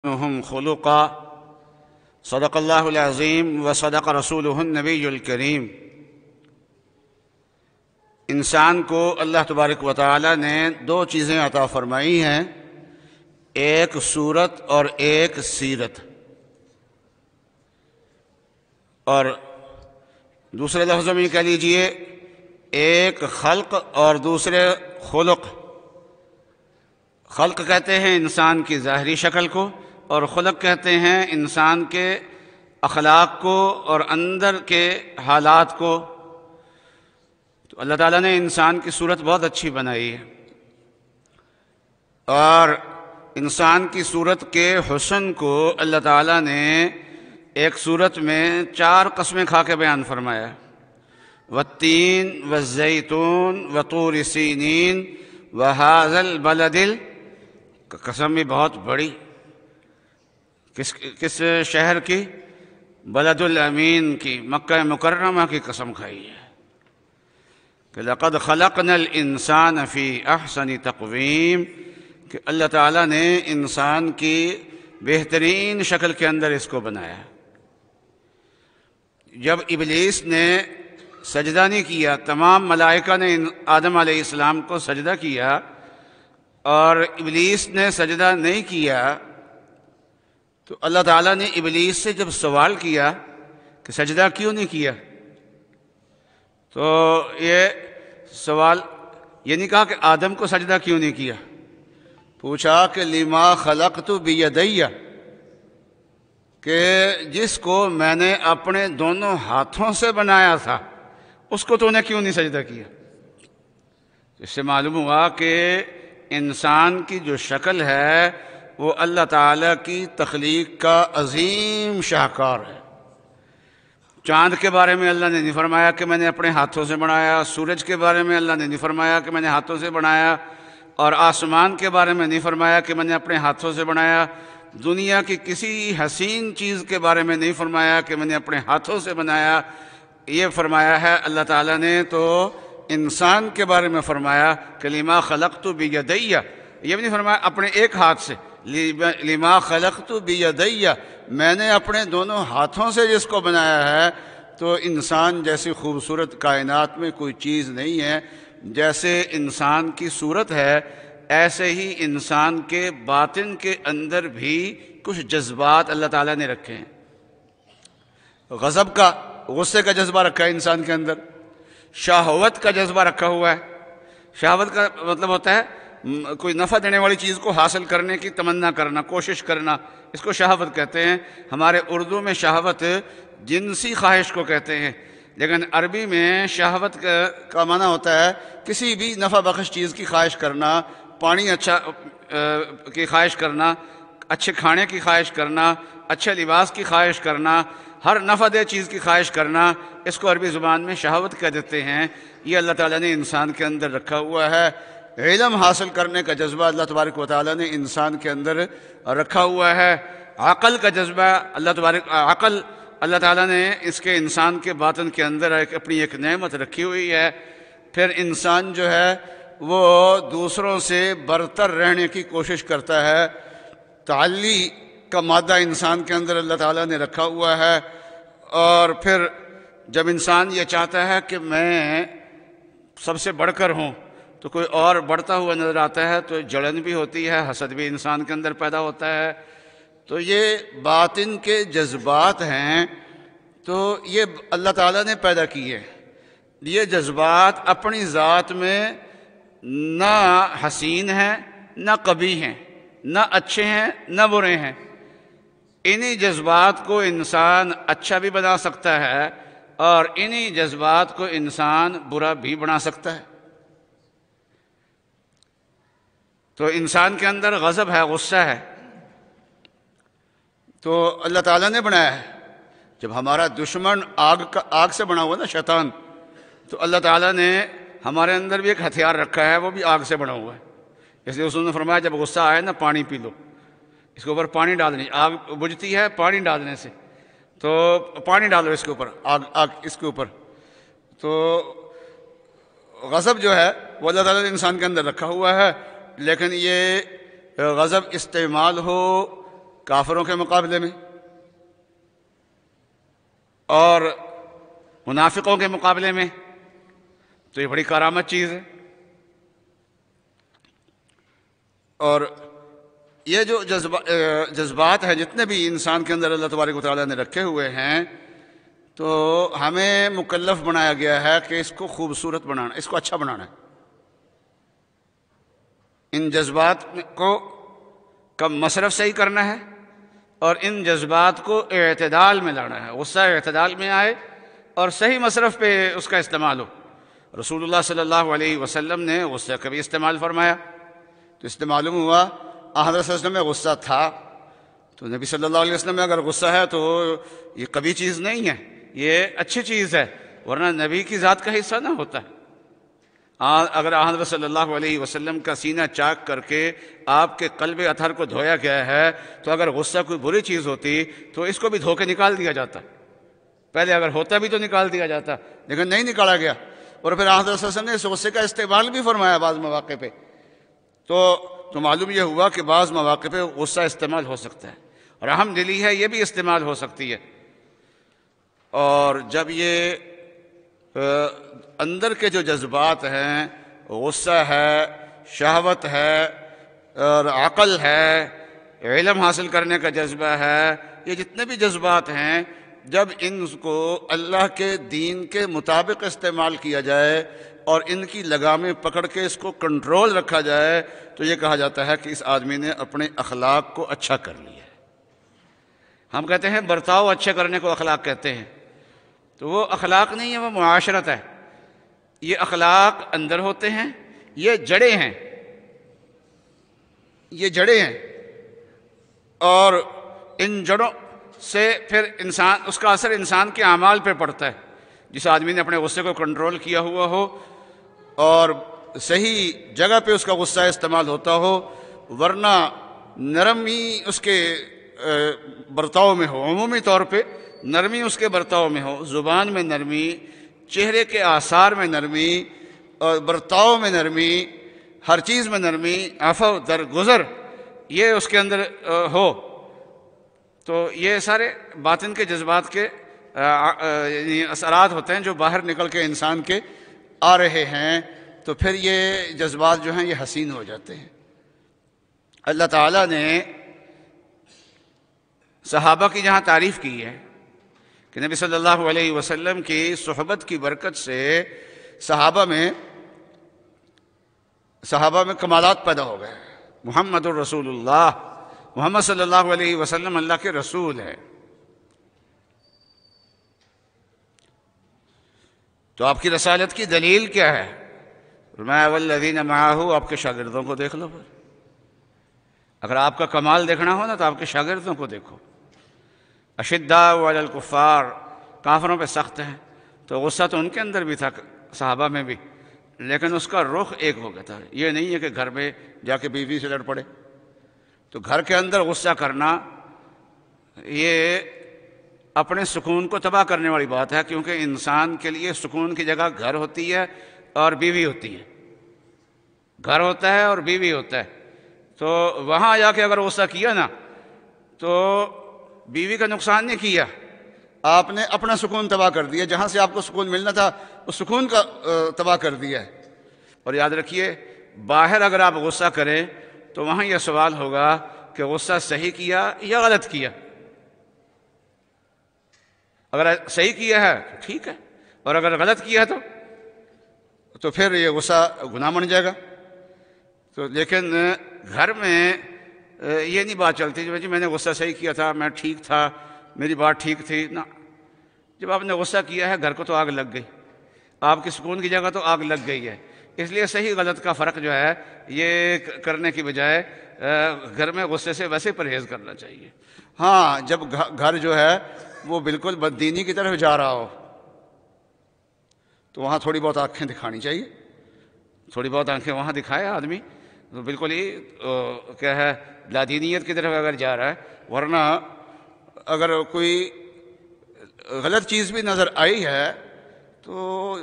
هم خلقا صدق اللہ العظیم و صدق رسولہ النبی الکریم۔ انسان کو اللہ تبارک و تعالی نے دو چیزیں عطا فرمائی ہیں، ایک صورت اور ایک سیرت، اور دوسرے لفظوں میں کہہ لیجئے ایک خلق اور دوسرے خلق۔ خلق کہتے ہیں انسان کی ظاہری شکل کو، اور خلق کہتے ہیں انسان کے اخلاق کو اور اندر کے حالات کو۔ تو اللہ تعالیٰ نے انسان کی صورت بہت اچھی بنائی ہے، اور انسان کی صورت کے حسن کو اللہ تعالیٰ نے ایک صورت میں 4 قسمیں کھا کے بیان فرمایا: والتین والزیتون وطور سینین وہذا البلد قسم بھی بہت بڑی، کس شہر کی؟ بلد الامین کی، مکہ مکرمہ کی قسم کھائی ہے کہ لقد خلقنا الانسان فی احسن تقویم، کہ اللہ تعالیٰ نے انسان کی بہترین شکل کے اندر اس کو بنایا۔ جب ابلیس نے سجدہ نہیں کیا، تمام ملائکہ نے آدم علیہ السلام کو سجدہ کیا، اور ابلیس نے سجدہ نہیں کیا، تو اللہ تعالیٰ نے ابلیس سے جب سوال کیا کہ سجدہ کیوں نہیں کیا، تو یہ سوال یہ نہیں کہا کہ آدم کو سجدہ کیوں نہیں کیا، پوچھا کہ لما خلقت بیدی، کہ جس کو میں نے اپنے دونوں ہاتھوں سے بنایا تھا اس کو تو نے کیوں نہیں سجدہ کیا۔ اس سے معلوم ہوا کہ انسان کی جو شکل ہے وہ اللہ تعالیٰ کی تخلیق کا عظیم شاہکار ہے۔ چاند کے بارے میں اللہ نے نہیں فرمایا کہ میں نے اپنے ہاتھوں سے بنایا، سورج کے بارے میں اللہ نے نہیں فرمایا کہ میں نے ہاتھوں سے بنایا، اور آسمان کے بارے میں نہیں فرمایا کہ میں نے اپنے ہاتھوں سے بنایا، دنیا کی کسی حسین چیز کے بارے میں نہیں فرمایا کہ میں نے اپنے ہاتھوں سے بنایا۔ یہ فرمایا ہے اللہ تعالیٰ نے تو انسان کے بارے میں فرمایا کہ لما خلقت بیدی، یہ بھی نہیں فرمایا اپنے ایک ہاتھ سے، لما خلقت بیدی، میں نے اپنے دونوں ہاتھوں سے جس کو بنایا ہے۔ تو انسان جیسی خوبصورت کائنات میں کوئی چیز نہیں ہے، جیسے انسان کی صورت ہے ایسے ہی انسان کے باطن کے اندر بھی کچھ جذبات اللہ تعالیٰ نے رکھے ہیں۔ غضب کا، غصے کا جذبہ رکھا ہے انسان کے اندر، شہوت کا جذبہ رکھا ہوا ہے۔ شہوت کا مطلب ہوتا ہے کوئی نفع دینے والی چیز کو حاصل کرنے کی تمنا کرنا، کوشش کرنا، اس کو شہوت کہتے ہیں۔ ہمارے اردو میں شہوت جنسی خواہش کو کہتے ہیں، لیکن عربی میں شہوت کا معنی ہوتا ہے کسی بھی نفع بخش چیز کی خواہش کرنا، پانی اچھا کی خواہش کرنا، اچھے کھانے کی خواہش کرنا، اچھے لباس کی خواہش کرنا، ہر نفع دہ چیز کی خواہش کرنا، اس کو عربی زبان میں شہوت کہہ دیتے ہیں۔ یہ اللہ تعالیٰ نے انسان کے اندر رکھا ہوا ہے۔ علم حاصل کرنے کا جذبہ اللہ تبارک و تعالیٰ نے انسان کے اندر رکھا ہوا ہے۔ عقل کا جذبہ عقل اللہ تعالیٰ نے اس کے انسان کے باطن کے اندر اپنی ایک نعمت رکھی ہوئی ہے۔ پھر انسان جو ہے وہ دوسروں سے برتر رہنے کی کوشش کرتا ہے۔ تعلی کا مادہ انسان کے اندر اللہ تعالیٰ نے رکھا ہوا ہے، اور پھر جب انسان یہ چاہتا ہے کہ میں سب سے بڑھ کر ہوں تو کوئی اور بڑھتا ہوا نظر آتا ہے تو جلن بھی ہوتی ہے، حسد بھی انسان کے اندر پیدا ہوتا ہے۔ تو یہ باطن کے جذبات ہیں، تو یہ اللہ تعالیٰ نے پیدا کیے۔ یہ جذبات اپنی ذات میں نہ حسین ہیں نہ قبیح ہیں، نہ اچھے ہیں نہ برے ہیں۔ انہی جذبات کو انسان اچھا بھی بنا سکتا ہے، اور انہی جذبات کو انسان برا بھی بنا سکتا ہے۔ تو انسان کے اندر غضب ہے، غصہ ہے، تو اللہ تعالیٰ نے بنایا ہے۔ جب ہمارا دشمن آگ سے بنا ہوا نا شیطان، تو اللہ تعالیٰ نے ہمارے اندر بھی ایک ہتھیار رکھا ہے، وہ بھی آگ سے بنا ہوا ہے۔ اس لیے رسول نے فرمایا جب غصہ آئے نا پانی پی لو، اس کے اوپر پانی ڈالنے، آگ بجھتی ہے پانی ڈالنے سے، تو پانی ڈالو اس کے اوپر، آگ اس کے اوپر۔ تو غضب جو ہے وہ اللہ تعالیٰ نے انسان کے اندر رکھا ہوا ہے، لیکن یہ غضب استعمال ہو کافروں کے مقابلے میں اور منافقوں کے مقابلے میں، تو یہ بڑی کارآمد چیز ہے۔ اور یہ جو جذبات ہیں جتنے بھی انسان کے اندر اللہ تبارک و تعالیٰ نے رکھے ہوئے ہیں، تو ہمیں مکلف بنایا گیا ہے کہ اس کو خوبصورت بنانا، اس کو اچھا بنانا ہے۔ ان جذبات کو کم مصرف صحیح کرنا ہے، اور ان جذبات کو اعتدال میں لانا ہے، غصہ اعتدال میں آئے اور صحیح مصرف پہ اس کا استعمال ہو۔ رسول اللہ صلی اللہ علیہ وسلم نے غصہ کا بھی استعمال فرمایا، تو اس سے معلوم ہوا حضرت صلی اللہ علیہ وسلم میں غصہ تھا، تو نبی صلی اللہ علیہ وسلم میں اگر غصہ ہے تو یہ کبھی چیز نہیں ہے، یہ اچھی چیز ہے، ورنہ نبی کی ذات کا حصہ نہ ہوتا ہے۔ اگر حضرت صلی اللہ علیہ وسلم کا سینہ چاک کر کے آپ کے قلب اطہر کو دھویا گیا ہے، تو اگر غصہ کوئی بری چیز ہوتی تو اس کو بھی دھو کے نکال دیا جاتا، پہلے اگر ہوتا بھی تو نکال دیا جاتا، لیکن نہیں نکالا گیا۔ اور پھر حضرت صلی اللہ علیہ وسلم نے اس غصے کا استعمال بھی فرمایا بعض مواقع پہ، تو معلوم یہ ہوا کہ بعض مواقع پہ غصہ استعمال ہو سکتا ہے، اور اہم دلی ہے یہ بھی استعمال ہو سکتی ہے۔ اور جب یہ اندر کے جو جذبات ہیں، غصہ ہے، شہوت ہے، اور عقل ہے، علم حاصل کرنے کا جذبہ ہے، یہ جتنے بھی جذبات ہیں، جب ان کو اللہ کے دین کے مطابق استعمال کیا جائے اور ان کی لگامیں پکڑ کے اس کو کنٹرول رکھا جائے، تو یہ کہا جاتا ہے کہ اس آدمی نے اپنے اخلاق کو اچھا کر لیا ہے۔ ہم کہتے ہیں برتاؤ اچھے کرنے کو اخلاق کہتے ہیں، تو وہ اخلاق نہیں ہے، وہ معاشرت ہے۔ یہ اخلاق اندر ہوتے ہیں، یہ جڑیں ہیں، یہ جڑیں ہیں، اور ان جڑوں سے پھر انسان، اس کا اثر انسان کے اعمال پہ پڑتا ہے۔ جس آدمی نے اپنے غصے کو کنٹرول کیا ہوا ہو اور صحیح جگہ پہ اس کا غصہ استعمال ہوتا ہو، ورنہ نرمی اس کے برتاؤ میں ہو، عمومی طور پہ نرمی اس کے برتاؤ میں ہو، زبان میں نرمی، چہرے کے آثار میں نرمی، اور برتاؤ میں نرمی، ہر چیز میں نرمی، عفو درگزر یہ اس کے اندر ہو، تو یہ سارے باطن کے جذبات کے اثرات ہوتے ہیں جو باہر نکل کے انسان کے آ رہے ہیں، تو پھر یہ جذبات جو ہیں یہ حسین ہو جاتے ہیں۔ اللہ تعالیٰ نے صحابہ کی جہاں تعریف کی ہے کہ نبی صلی اللہ علیہ وسلم کی صحبت کی برکت سے صحابہ میں کمالات پیدا ہو گئے۔ محمد الرسول اللہ، محمد صلی اللہ علیہ وسلم اللہ کے رسول ہے، تو آپ کی رسالت کی دلیل کیا ہے؟ فرمایا والذین معہ، آپ کے شاگردوں کو دیکھ لو۔ اگر آپ کا کمال دیکھنا ہو نا تو آپ کے شاگردوں کو دیکھو۔ اشداء علی الکفار، کافروں پہ سخت ہیں، تو غصہ تو ان کے اندر بھی تھا، صحابہ میں بھی، لیکن اس کا رخ ایک ہو گیا تھا۔ یہ نہیں ہے کہ گھر میں جا کے بیوی سے لڑ پڑے، تو گھر کے اندر غصہ کرنا یہ اپنے سکون کو تباہ کرنے والی بات ہے، کیونکہ انسان کے لیے سکون کی جگہ گھر ہوتی ہے اور بیوی ہوتی ہے، گھر ہوتا ہے اور بیوی ہوتا ہے، تو وہاں جا کے اگر غصہ کیا نا تو بیوی کا نقصان نہیں کیا، آپ نے اپنا سکون تباہ کر دیا، جہاں سے آپ کو سکون ملنا تھا اس سکون کا تباہ کر دیا ہے۔ اور یاد رکھیے باہر اگر آپ غصہ کریں تو وہاں یہ سوال ہوگا کہ غصہ صحیح کیا یا غلط کیا۔ اگر صحیح کیا ہے تو ٹھیک ہے، اور اگر غلط کیا ہے تو پھر یہ غصہ گناہ بن جائے گا۔ تو لیکن گھر میں یہ نہیں بات چلتی جی میں نے غصہ صحیح کیا تھا، میں ٹھیک تھا، میری بات ٹھیک تھی نا۔ جب آپ نے غصہ کیا ہے گھر کو تو آگ لگ گئی، آپ کی سکون کی جگہ تو آگ لگ گئی ہے۔ اس لیے صحیح غلط کا فرق جو ہے یہ کرنے کی بجائے گھر میں غصے سے ویسے پرہیز کرنا چاہیے۔ ہاں جب گھر جو ہے وہ بالکل بددینی کی طرف جا رہا ہو تو وہاں تھوڑی بہت آنکھیں دکھانی چاہیے، تھوڑی بہت آنکھیں وہاں دکھائے آدمی، تو بالکل ہی کیا ہے لادینیت کی طرف اگر جا رہا ہے۔ ورنہ اگر کوئی غلط چیز بھی نظر آئی ہے تو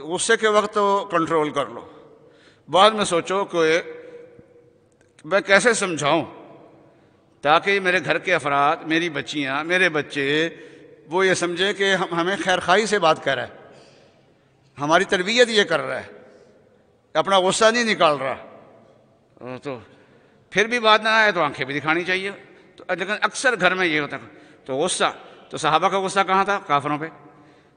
غصے کے وقت تو کنٹرول کر لو، بعد میں سوچو کہ میں کیسے سمجھاؤں تاکہ میرے گھر کے افراد، میری بچیاں، میرے بچے وہ یہ سمجھیں کہ ہمیں خیر خواہی سے بات کر رہا ہے، ہماری تربیت یہ کر رہا ہے، اپنا غصہ نہیں نکال رہا۔ تو پھر بھی بات نہ آئے تو آنکھیں بھی دکھانی چاہیے۔ تو لیکن اکثر گھر میں یہ ہوتا ہے۔ تو غصہ، تو صحابہ کا غصہ کہاں تھا؟ کافروں پہ۔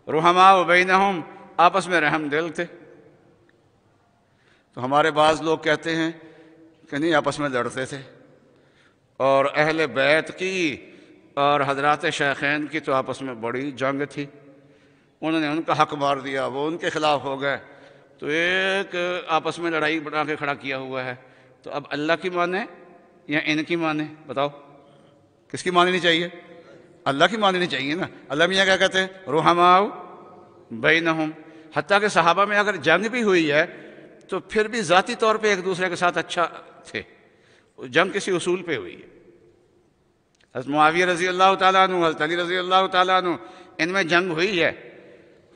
رحماء بینہم، آپس میں رحم دل تھے۔ تو ہمارے بعض لوگ کہتے ہیں کہ نہیں، آپس میں لڑتے تھے، اور اہل بیت کی اور حضرات شیخین کی تو آپس میں بڑی جنگ تھی، انہوں نے ان کا حق مار دیا، وہ ان کے خلاف ہو گئے، تو ایک آپس میں لڑائی بنا کے کھڑا کیا ہوا ہے۔ تو اب اللہ کی مانے یا ان کی مانے؟ بتاؤ کس کی ماننی چاہیے؟ اللہ کی ماننی چاہیے نا۔ اللہ میاں کیا کہتے ہیں؟ رحماء بینہم۔ حتیٰ کہ صحابہ میں اگر جنگ بھی ہوئی ہے تو پھر بھی ذاتی طور پہ ایک دوسرے کے ساتھ اچھا تھے، جنگ کسی اصول پہ ہوئی ہے۔ حضرت معاویہ رضی اللہ تعالیٰ عنہ، حضرت علی رضی اللہ تعالیٰ عنہ، ان میں جنگ ہوئی ہے،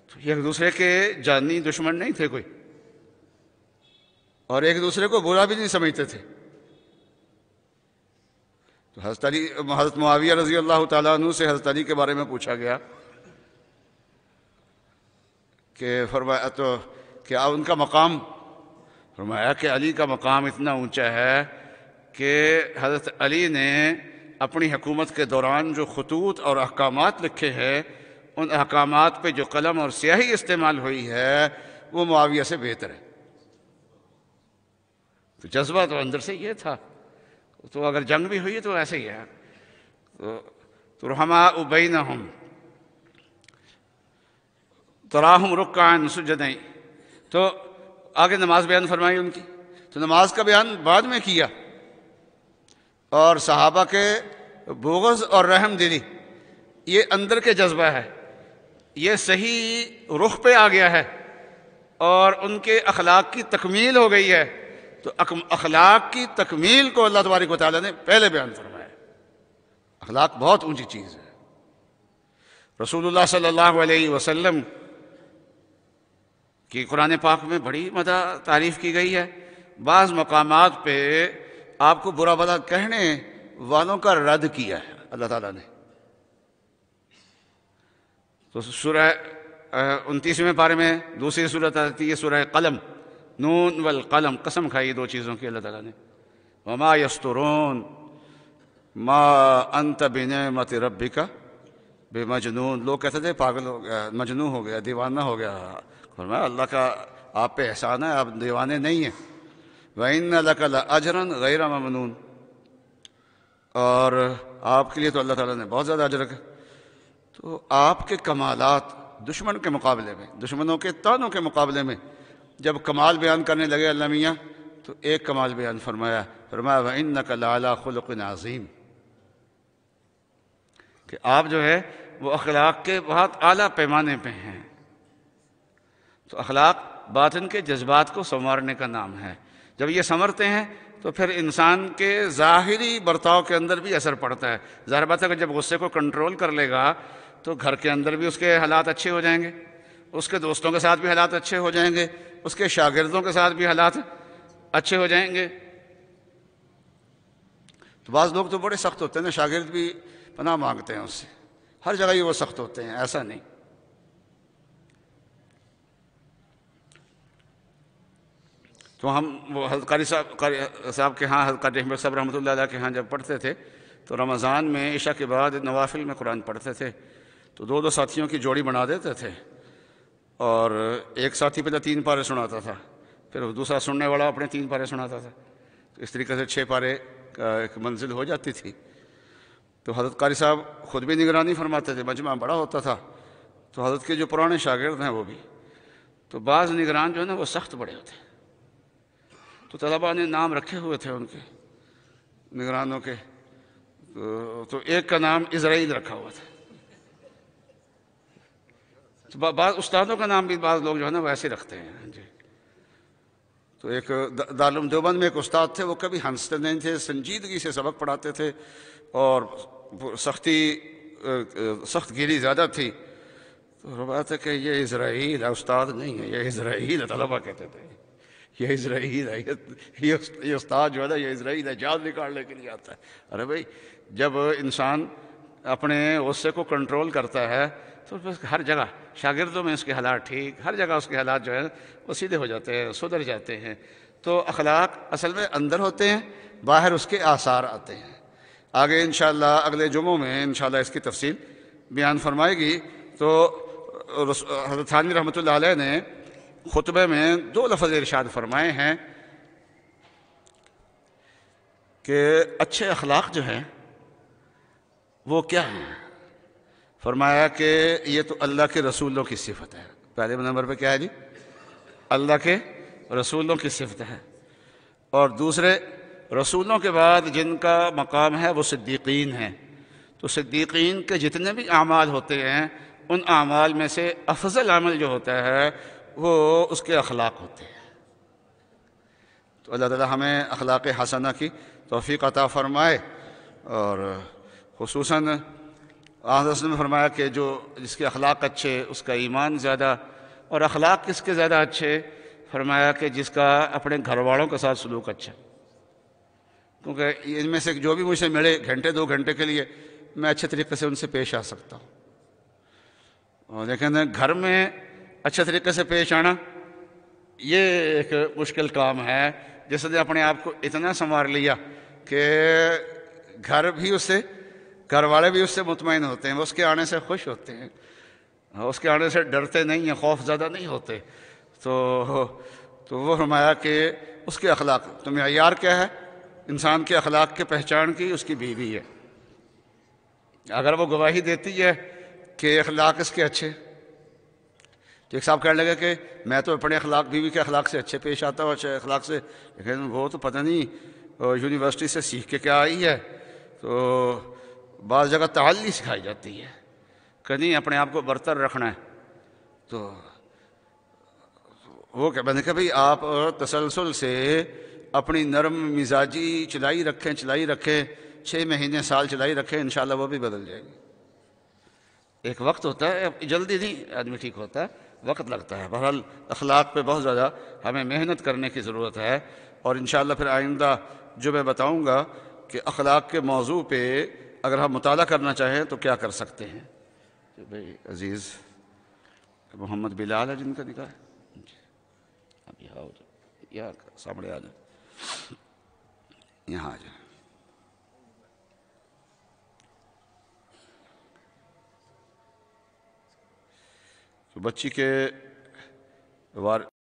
تو ایک دوسرے کے جانی دشمن نہیں تھے کوئی، اور ایک دوسرے کو برا بھی نہیں سمجھتے تھے۔ تو حضرت معاویہ رضی اللہ تعالیٰ عنہ سے حضرت علی کے بارے میں پوچھا گیا کہ فرمایا تو کیا ان کا مقام؟ فرمایا کہ علی کا مقام اتنا اونچا ہے کہ حضرت علی نے اپنی حکومت کے دوران جو خطوط اور احکامات لکھے ہیں، ان احکامات پہ جو قلم اور سیاہی استعمال ہوئی ہے وہ معاویہ سے بہتر ہے۔ تو جذبہ تو اندر سے یہ تھا۔ تو اگر جنگ بھی ہوئی ہے تو ایسے ہی ہے۔ تو رحماء بینہم تراہم رکعا سجدا، تو آگے نماز بیان فرمائی ان کی۔ تو نماز کا بیان بعد میں کیا، اور صحابہ کے بغض اور رحم دلی یہ اندر کے جذبہ ہے، یہ صحیح رخ پہ آ گیا ہے، اور ان کے اخلاق کی تکمیل ہو گئی ہے۔ تو اخلاق کی تکمیل کو اللہ تبارک و تعالیٰ نے پہلے بیان فرمایا۔ اخلاق بہت اونچی چیز ہے۔ رسول اللہ صلی اللہ علیہ وسلم کی قرآن پاک میں بڑی مدح تعریف کی گئی ہے۔ بعض مقامات پہ آپ کو برا بھلا کہنے والوں کا رد کیا ہے اللہ تعالیٰ نے۔ تو سورہ 29ویں پارے میں دوسری سورت آتی ہے سورہ قلم، نون والقلم، قسم کھائی دو چیزوں کی اللہ تعالیٰ نے۔ وما یسترون ما انت بنعمت ربک بمجنون، لوگ کہتے تھے پاگل ہو گیا، مجنون ہو گیا، دیوانہ ہو گیا۔ فرمایا اللہ کا آپ پہ احسان ہے، آپ دیوانے نہیں ہیں۔ وَإِنَّ لَكَ لَأَجْرًا غَيْرَ مَمْنُونٍ، اور آپ کے لیے تو اللہ تعالیٰ نے بہت زیادہ اجر رکھا۔ تو آپ کے کمالات دشمن کے مقابلے میں، دشمنوں کے طعنوں کے مقابلے میں جب کمال بیان کرنے لگے اللہ میاں، تو ایک کمال بیان فرمایا وَإِنَّكَ لَعَلَىٰ خُلُقٍ عَظِيمٍ، کہ آپ جو ہے وہ اخلاق کے بہت اعلیٰ پیمانے پہ ہیں۔ تو اخلاق باطن کے جذبات کو سنوارنے کا نام ہے۔ جب یہ سنورتے ہیں تو پھر انسان کے ظاہری برتاؤ کے اندر بھی اثر پڑتا ہے۔ ظاہر بات ہے کہ جب غصے کو کنٹرول کر لے گا تو گھر کے اندر بھی اس کے حالات اچھے ہو جائیں گے، اس کے دوستوں کے ساتھ بھی حالات اچھے ہو جائیں گے، اس کے شاگردوں کے ساتھ بھی حالات اچھے ہو جائیں گے۔ تو بعض لوگ تو بڑے سخت ہوتے ہیں نا، شاگرد بھی پناہ مانگتے ہیں اس سے، ہر جگہ ہی وہ سخت ہوتے ہیں، ایسا نہیں۔ تو ہم وہ حضرت قاری صاحب کے ہاں، حضرت قاری احمد صاحب رحمۃ اللہ علیہ کے ہاں جب پڑھتے تھے تو رمضان میں عشاء کے بعد نوافل میں قرآن پڑھتے تھے، تو دو ساتھیوں کی جوڑی بنا دیتے تھے، اور ایک ساتھی پہلے 3 پارے سناتا تھا، پھر دوسرا سننے والا اپنے 3 پارے سناتا تھا، تو اس طریقے سے 6 پارے کا ایک منزل ہو جاتی تھی۔ تو حضرت قاری صاحب خود بھی نگرانی فرماتے تھے، مجمع بڑا ہوتا تھا، تو حضرت کے جو پرانے شاگرد ہیں وہ بھی، تو بعض نگران جو ہے نا وہ سخت بڑے ہوتے ہیں۔ تو طلباء نے نام رکھے ہوئے تھے ان کے نگرانوں کے، تو ایک کا نام اسرائیل رکھا ہوا تھا۔ تو بعض استادوں کا نام بھی بعض لوگ جو ہے نا ویسے رکھتے ہیں جی۔ تو ایک دارالعلوم دیوبند میں ایک استاد تھے، وہ کبھی ہنستے نہیں تھے، سنجیدگی سے سبق پڑھاتے تھے، اور سخت گیری زیادہ تھی۔ تو بات ہے کہ یہ اسرائیل ہے، استاد نہیں ہے، یہ اسرائیل ہے، طلباء کہتے تھے یہ اسرائیل ہے، یہ استاد جو ہے نا یہ اسرائیل ہے، جان نکالنے کے لیے آتا ہے۔ ارے بھائی جب انسان اپنے غصے کو کنٹرول کرتا ہے تو بس ہر جگہ شاگردوں میں اس کے حالات ٹھیک، ہر جگہ اس کے حالات جو ہے وہ سیدھے ہو جاتے ہیں، سدھر جاتے ہیں۔ تو اخلاق اصل میں اندر ہوتے ہیں، باہر اس کے آثار آتے ہیں۔ آگے انشاءاللہ اگلے جمعوں میں انشاءاللہ اس کی تفصیل بیان فرمائے گی۔ تو حضرت تھانوی رحمۃ اللہ علیہ نے خطبے میں 2 لفظ ارشاد فرمائے ہیں کہ اچھے اخلاق جو ہیں وہ کیا ہیں؟ فرمایا کہ یہ تو اللہ کے رسولوں کی صفت ہے۔ پہلے نمبر پہ کیا ہے جی؟ اللہ کے رسولوں کی صفت ہے۔ اور دوسرے رسولوں کے بعد جن کا مقام ہے وہ صدیقین ہیں۔ تو صدیقین کے جتنے بھی اعمال ہوتے ہیں ان اعمال میں سے افضل عمل جو ہوتا ہے وہ اس کے اخلاق ہوتے ہیں۔ تو اللہ تعالی ہمیں اخلاق حسنہ کی توفیق عطا فرمائے۔ اور خصوصاً حضرت نے فرمایا کہ جس کے اخلاق اچھے اس کا ایمان زیادہ، اور اخلاق کس کے زیادہ اچھے؟ فرمایا کہ جس کا اپنے گھر والوں کے ساتھ سلوک اچھا، کیونکہ ان میں سے جو بھی مجھ سے ملے گھنٹے 2 گھنٹے کے لیے میں اچھے طریقے سے ان سے پیش آ سکتا ہوں، اور لیکن گھر میں اچھے طریقے سے پیش آنا یہ ایک مشکل کام ہے۔ جس نے اپنے آپ کو اتنا سنوار لیا کہ گھر والے بھی اس سے مطمئن ہوتے ہیں، وہ اس کے آنے سے خوش ہوتے ہیں، اس کے آنے سے ڈرتے نہیں ہیں، خوف زدہ نہیں ہوتے۔ تو وہ فرمایا کہ اس کے اخلاق تو معیار کیا ہے انسان کے اخلاق کے پہچان کی؟ اس کی بیوی ہے۔ اگر وہ گواہی دیتی ہے کہ اخلاق اس کے اچھے، تو ایک صاحب کہنے لگے کہ میں تو اپنے اخلاق بیوی کے اخلاق سے اچھے پیش آتا ہوں، اچھے اخلاق سے، لیکن وہ تو پتہ نہیں یونیورسٹی سے سیکھ کے کیا آئی ہے۔ تو بعض جگہ تعلی سکھائی جاتی ہے کہ نہیں اپنے آپ کو برتر رکھنا ہے۔ تو وہ کہ میں نے کہا بھئی آپ تسلسل سے اپنی نرم مزاجی چلائی رکھیں 6 مہینے سال چلائی رکھیں، انشاءاللہ وہ بھی بدل جائے گی۔ ایک وقت ہوتا ہے، جلدی نہیں آدمی ٹھیک ہوتا ہے، وقت لگتا ہے۔ بہرحال اخلاق پہ بہت زیادہ ہمیں محنت کرنے کی ضرورت ہے، اور انشاءاللہ پھر آئندہ جو میں بتاؤں گا کہ اخلاق کے موضوع پہ اگر ہم مطالعہ کرنا چاہیں تو کیا کر سکتے ہیں۔ تو بھائی عزیز محمد بلال ہے جن کا نکاح ہے، اب یہاں سامنے آ جائیں، یہاں آ جائیں۔ تو بچی کے